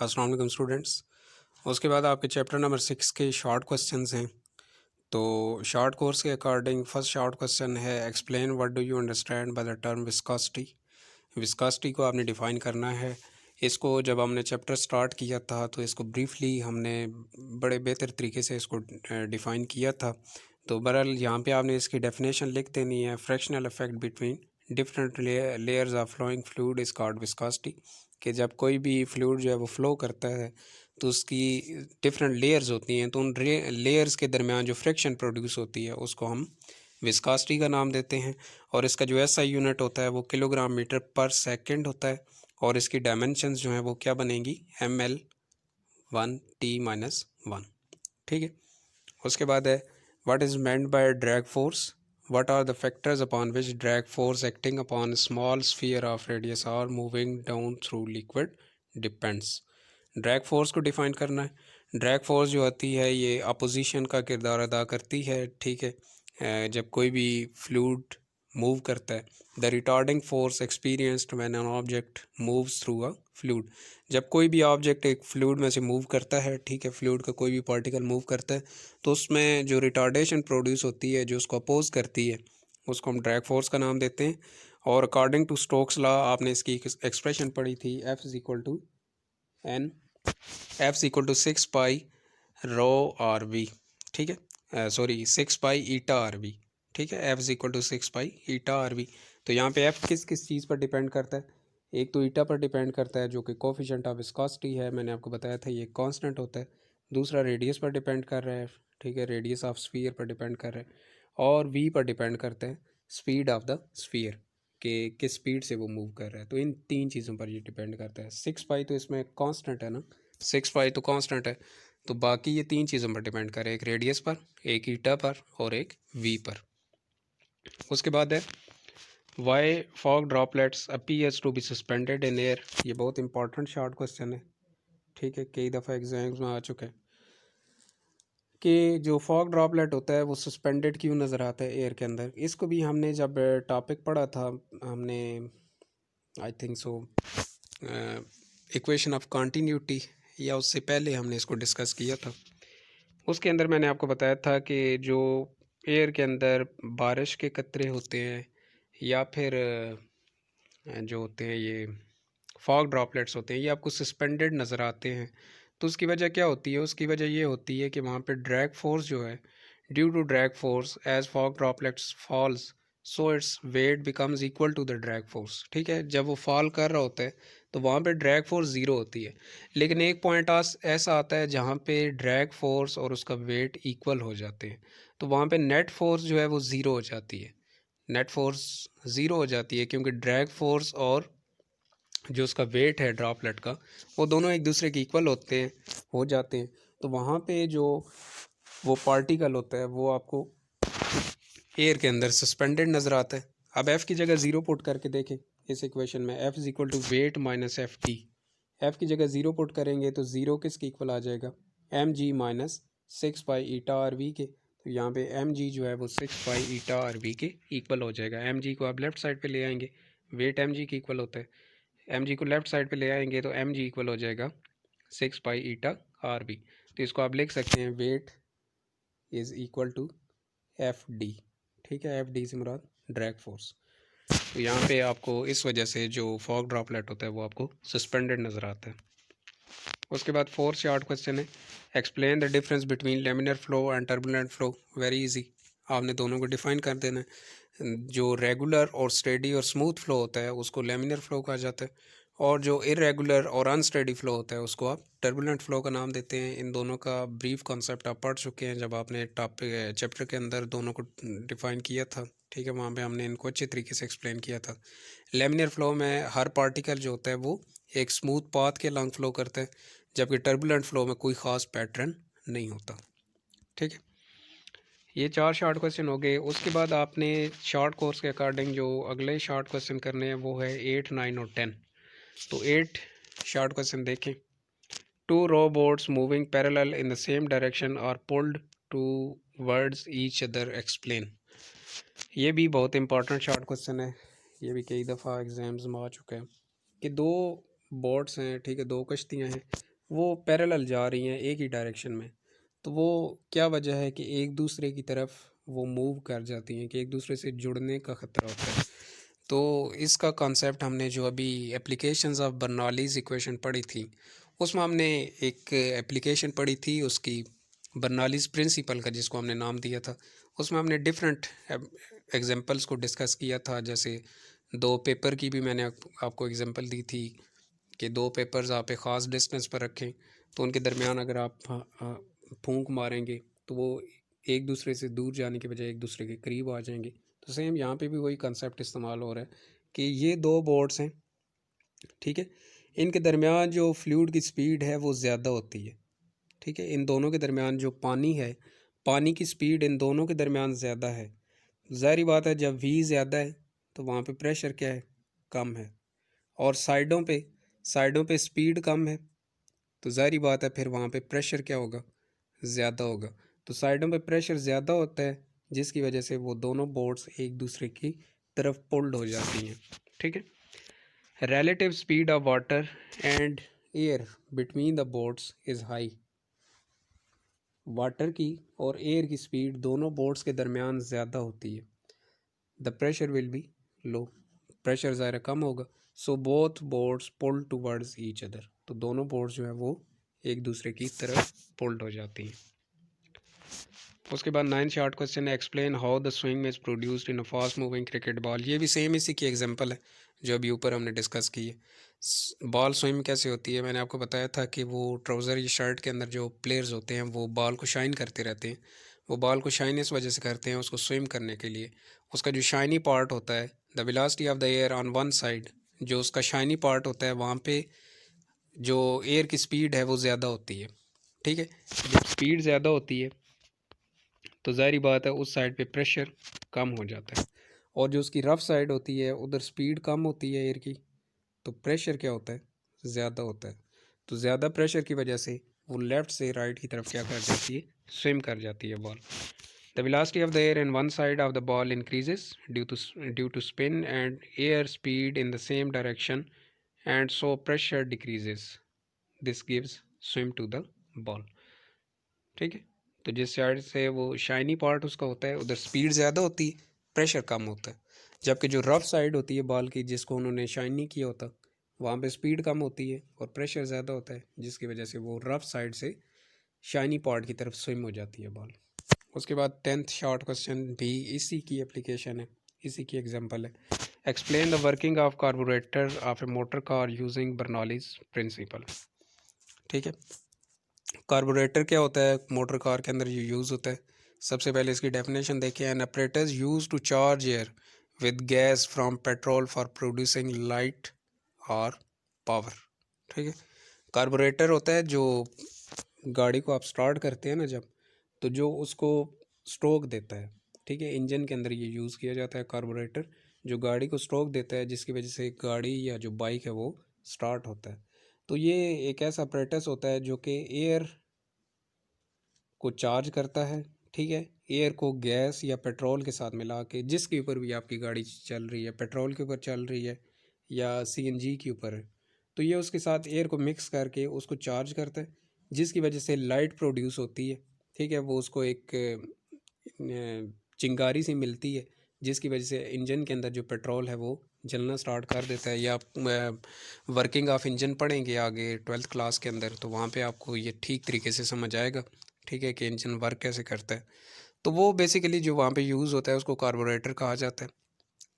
अस्सलाम वालेकुम स्टूडेंट्स। उसके बाद आपके चैप्टर नंबर 6 के शॉर्ट क्वेश्चंस हैं। तो शॉर्ट कोर्स के अकॉर्डिंग फर्स्ट शॉर्ट क्वेश्चन है, explain what do you understand by the term viscosity. Viscosity को आपने डिफ़ाइन करना है। इसको जब हमने चैप्टर स्टार्ट किया था तो इसको ब्रीफली हमने बड़े बेहतर तरीके से इसको डिफ़ाइन किया था। तो बहरहाल यहाँ पे आपने इसकी डेफिनेशन लिख देनी है। Fractional effect between different layers of flowing fluid is called viscosity. कि जब कोई भी फ्लूइड जो है वो फ़्लो करता है तो उसकी डिफरेंट लेयर्स होती हैं, तो उन लेयर्स के दरमियान जो फ्रिक्शन प्रोड्यूस होती है उसको हम विस्कोसिटी का नाम देते हैं। और इसका जो एसआई यूनिट होता है वो किलोग्राम मीटर पर सेकंड होता है। और इसकी डायमेंशंस जो हैं वो क्या बनेंगी, ml/t-1। ठीक है। उसके बाद है, what is meant by drag force, what are the factors upon which drag force acting upon small sphere of radius और moving down through liquid depends. Drag force को डिफ़ाइन करना है। ड्रैग फोर्स जो होती है ये अपोजिशन का किरदार अदा करती है। ठीक है। जब कोई भी फ्लूइड मूव करता है, the retarding force experienced when an object moves through a fluid. जब कोई भी ऑब्जेक्ट एक फ्लूइड में से मूव करता है, ठीक है, फ्लूइड का कोई भी पार्टिकल मूव करता है, तो उसमें जो रिटार्डेशन प्रोड्यूस होती है, जो उसको अपोज करती है, उसको हम ड्रैग फोर्स का नाम देते हैं। और अकॉर्डिंग टू स्टोक्स लॉ आपने इसकी एक्सप्रेशन पढ़ी थी, F is equal to N, F is equal to 6π ρ/v। ठीक है, सॉरी 6π η/r/v। ठीक है, F is equal to 6π η/r/v। तो यहाँ पे एफ किस किस चीज़ पर डिपेंड करता है, एक तो ईटा पर डिपेंड करता है जो कि कोफिशिएंट ऑफ विस्कोसिटी है, मैंने आपको बताया था ये कांस्टेंट होता है। दूसरा रेडियस पर डिपेंड कर रहा है, ठीक है, रेडियस ऑफ स्फीयर पर डिपेंड कर रहा है। और वी पर डिपेंड करता है स्पीड ऑफ द स्फीयर, कि किस स्पीड से वो मूव कर रहा है। तो इन तीन चीज़ों पर ये डिपेंड करता है। 6π तो इसमें कांस्टेंट है ना, 6π तो कांस्टेंट है। तो बाकी ये तीन चीज़ों पर डिपेंड करे, एक रेडियस पर, एक ईटा पर और एक वी पर। उसके बाद है, why fog droplets appears to be suspended in air. ये बहुत इंपॉर्टेंट शॉर्ट क्वेश्चन है। ठीक है, कई दफ़ा एग्जाम्स में आ चुका है कि जो फॉग ड्रॉपलेट होता है वो सस्पेंडेड क्यों नज़र आता है एयर के अंदर। इसको भी हमने जब टॉपिक पढ़ा था, हमने I think so equation of continuity, या उससे पहले हमने इसको डिस्कस किया था। उसके अंदर मैंने आपको बताया था कि जो एयर के अंदर बारिश के कतरे होते हैं या फिर जो होते हैं ये फॉग ड्रॉपलेट्स होते हैं, ये आपको सस्पेंडेड नज़र आते हैं। तो उसकी वजह क्या होती है, उसकी वजह ये होती है कि वहाँ पे ड्रैग फोर्स जो है, due to drag force as fog droplets falls so its weight becomes equal to the drag force. ठीक है, जब वो फॉल कर रहा होता है तो वहाँ पे ड्रैग फोर्स ज़ीरो होती है। लेकिन एक पॉइंट ऐसा आता है जहाँ पे ड्रैग फोर्स और उसका वेट इक्वल हो जाते हैं, तो वहाँ पे नेट फोर्स जो है वो ज़ीरो हो जाती है। नेट फोर्स ज़ीरो हो जाती है क्योंकि ड्रैग फोर्स और जो उसका वेट है ड्रॉपलेट का, वो दोनों एक दूसरे के इक्वल हो जाते हैं। तो वहाँ पे जो वो पार्टिकल होता है वो आपको एयर के अंदर सस्पेंडेड नज़र आता है। अब एफ़ की जगह ज़ीरो पुट करके देखें इस इक्वेशन में, F is equal to weight minus F T. F की जगह ज़ीरो पुट करेंगे तो ज़ीरो किसके इक्वल आ जाएगा, एम जी माइनस 6π η/r/v के। तो यहाँ पे एम जी जो है वो 6π η/r/v के इक्वल हो जाएगा। एम जी को आप लेफ़्ट साइड पे ले आएंगे, वेट एम जी के इक्वल होता है, एम जी को लेफ़्ट साइड पे ले आएंगे तो एम जी इक्वल हो जाएगा 6π η/r/v। तो इसको आप लिख सकते हैं weight is equal to F D. ठीक है, एफ डी से मुराद ड्रैग फोर्स। तो यहाँ पे आपको इस वजह से जो फॉग ड्रॉपलेट होता है वो आपको सस्पेंडेड नज़र आता है। उसके बाद फोर्थ शॉर्ट क्वेश्चन है, explain the difference between laminar flow and turbulent flow. Very easy, आपने दोनों को डिफाइन कर देना है। जो रेगुलर और स्टेडी और स्मूथ फ्लो होता है उसको लेमिनर फ्लो कहा जाता है, और जो इरेगुलर और अनस्टेडी फ्लो होता है उसको आप टर्बुलेंट फ्लो का नाम देते हैं। इन दोनों का ब्रीफ कॉन्सेप्ट आप पढ़ चुके हैं जब आपने टॉपिक चैप्टर के अंदर दोनों को डिफ़ाइन किया था। ठीक है, वहाँ पे हमने इनको अच्छे तरीके से एक्सप्लेन किया था। लेमिनर फ्लो में हर पार्टिकल जो होता है वो एक स्मूथ पाथ के लॉन्ग फ्लो करता है, जबकि टर्बुलेंट फ्लो में कोई ख़ास पैटर्न नहीं होता। ठीक है, ये चार शॉर्ट क्वेश्चन हो गए। उसके बाद आपने शॉर्ट कोर्स के अकॉर्डिंग जो अगले शॉर्ट क्वेश्चन करने हैं वो है 8, 9 और 10। तो 8 शॉर्ट क्वेश्चन देखें, two robots moving parallel in the same direction are pulled towards each other, explain. ये भी बहुत इंपॉर्टेंट शॉर्ट क्वेश्चन है, ये भी कई दफ़ा एग्जाम्स में आ चुका है कि दो बोट्स हैं, ठीक है, दो कश्तियाँ हैं, वो पैरेलल जा रही हैं एक ही डायरेक्शन में, तो वो क्या वजह है कि एक दूसरे की तरफ वो मूव कर जाती हैं, कि एक दूसरे से जुड़ने का ख़तरा होता है। तो इसका कॉन्सेप्ट हमने जो अभी एप्लीकेशंस ऑफ बर्नौलीज़ इक्वेशन पढ़ी थी, उसमें हमने एक एप्लीकेशन पढ़ी थी उसकी, बर्नौलीज़ प्रिंसिपल का, जिसको हमने नाम दिया था। उसमें हमने डिफरेंट एग्जांपल्स को डिस्कस किया था। जैसे दो पेपर की भी मैंने आपको एग्जांपल दी थी कि दो पेपर्स आप एक ख़ास डिस्टेंस पर रखें, तो उनके दरमियान अगर आप फूंक मारेंगे तो वो एक दूसरे से दूर जाने के बजाय एक दूसरे के करीब आ जाएंगे। तो सेम यहाँ पे भी वही कंसेप्ट इस्तेमाल हो रहा है कि ये दो बोर्ड्स हैं, ठीक है, इनके दरमियान जो फ्लूइड की स्पीड है वो ज़्यादा होती है, ठीक है। इन दोनों के दरमियान जो पानी है, पानी की स्पीड इन दोनों के दरमियान ज़्यादा है। ज़ाहिर बात है जब वी ज़्यादा है तो वहाँ पे प्रेशर क्या है, कम है। और साइडों पे स्पीड कम है, तो ज़ाहिर बात है फिर वहाँ पे प्रेशर क्या होगा, ज़्यादा होगा। तो साइडों पे प्रेशर ज़्यादा होता है, जिसकी वजह से वो दोनों बोर्ड्स एक दूसरे की तरफ पुल्ड हो जाती हैं, ठीक है। Relative speed of water and air between the boards is high. Water की और एयर की स्पीड दोनों बोर्ड्स के दरमियान ज़्यादा होती है। The pressure will be low, pressure ज़ाहिर कम होगा। सो बोथ बोर्ड्स पुल टूवर्ड्स ईच अदर, तो दोनों बोर्ड्स जो है वो एक दूसरे की तरफ पुल्ड हो जाती हैं। उसके बाद 9 शॉर्ट क्वेश्चन है, explain how the swing is produced in a fast moving cricket ball. ये भी सेम इसी की एग्जांपल है जो अभी ऊपर हमने डिस्कस की है। बॉल स्विम कैसे होती है, मैंने आपको बताया था कि वो ट्राउज़र या शर्ट के अंदर जो प्लेयर्स होते हैं वो बॉल को शाइन करते रहते हैं। वो बॉल को शाइन इस वजह से करते हैं उसको स्विम करने के लिए। उसका जो शाइनी पार्ट होता है, the velocity of the air on one side, जो उसका शाइनी पार्ट होता है वहाँ पे जो एयर की स्पीड है वो ज़्यादा होती है, ठीक है। जब स्पीड ज़्यादा होती है तो ज़ाहिर बात है उस साइड पे प्रेशर कम हो जाता है, और जो उसकी रफ़ साइड होती है उधर स्पीड कम होती है एयर की, तो प्रेशर क्या होता है, ज़्यादा होता है। तो ज़्यादा प्रेशर की वजह से वो लेफ़्ट से राइट की तरफ क्या कर जाती है, स्विम कर जाती है ball. The velocity of the air in one side of the ball increases due to spin and air speed in the same direction and so pressure decreases, this gives swim to the ball, ठीक है। तो जिस side से वो shiny part उसका होता है उधर स्पीड ज़्यादा होती है, प्रेशर कम होता है। जबकि जो रफ़ साइड होती है बॉल की, जिसको उन्होंने शाइन नहीं किया होता, वहाँ पे स्पीड कम होती है और प्रेशर ज़्यादा होता है, जिसकी वजह से वो रफ़ साइड से शाइनी पार्ट की तरफ स्विम हो जाती है बॉल। उसके बाद 10th शॉर्ट क्वेश्चन भी इसी की एप्लीकेशन है, इसी की एग्जांपल है। Explain the working of carburettor of a motor car using Bernoulli's principle, ठीक है। कार्बोरेटर क्या होता है, मोटर कार के अंदर ये यूज़ होता है। सबसे पहले इसकी डेफिनेशन देखें, an apparatus use to charge air with gas from petrol for producing light और पावर, ठीक है। कार्बोरेटर होता है जो गाड़ी को आप स्टार्ट करते हैं ना जब, तो जो उसको स्ट्रोक देता है, ठीक है। इंजन के अंदर ये यूज़ किया जाता है कार्बोरेटर, जो गाड़ी को स्ट्रोक देता है, जिसकी वजह से गाड़ी या जो बाइक है वो स्टार्ट होता है। तो ये एक ऐसा अपरेटस होता है जो कि एयर को चार्ज करता है, ठीक है। एयर को गैस या पेट्रोल के साथ मिला के, जिसके ऊपर भी आपकी गाड़ी चल रही है, पेट्रोल के ऊपर चल रही है या सीएनजी के ऊपर है, तो ये उसके साथ एयर को मिक्स करके उसको चार्ज करता है, जिसकी वजह से लाइट प्रोड्यूस होती है, ठीक है। वो उसको एक चिंगारी सी मिलती है, जिसकी वजह से इंजन के अंदर जो पेट्रोल है वो जलना स्टार्ट कर देता है। या आप वर्किंग ऑफ इंजन पढ़ेंगे आगे 12th क्लास के अंदर, तो वहाँ पे आपको ये ठीक तरीके से समझ आएगा, ठीक है, कि इंजन वर्क कैसे करता है। तो वो बेसिकली जो वहाँ पे यूज़ होता है उसको कार्बोरेटर कहा जाता है।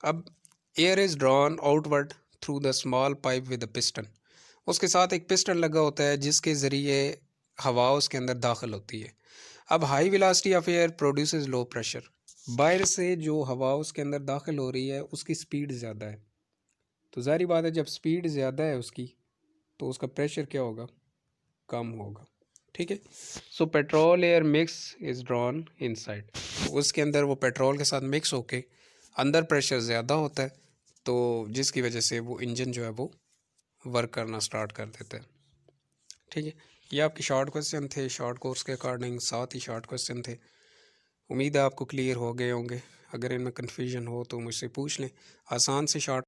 अब air is drawn outward through the small pipe with the piston, उसके साथ एक पिस्टन लगा होता है जिसके ज़रिए हवा उसके अंदर दाखिल होती है। अब high velocity of air produces low pressure, बाहर से जो हवा उसके अंदर दाखिल हो रही है उसकी स्पीड ज़्यादा है, तो ज़ाहिर बात है जब स्पीड ज़्यादा है उसकी, तो उसका प्रेशर क्या होगा, कम होगा, ठीक है। So petrol air mix is drawn inside, तो उसके अंदर वो पेट्रोल के साथ मिक्स होके अंदर प्रेशर ज़्यादा होता है, तो जिसकी वजह से वो इंजन जो है वो वर्क करना स्टार्ट कर देता है, ठीक है। ये आपके शॉर्ट क्वेश्चन थे, शॉर्ट कोर्स के अकॉर्डिंग 7 ही शॉर्ट क्वेश्चन थे। उम्मीद है आपको क्लियर हो गए होंगे। अगर इनमें कन्फ्यूजन हो तो मुझसे पूछ लें। आसान से शॉर्ट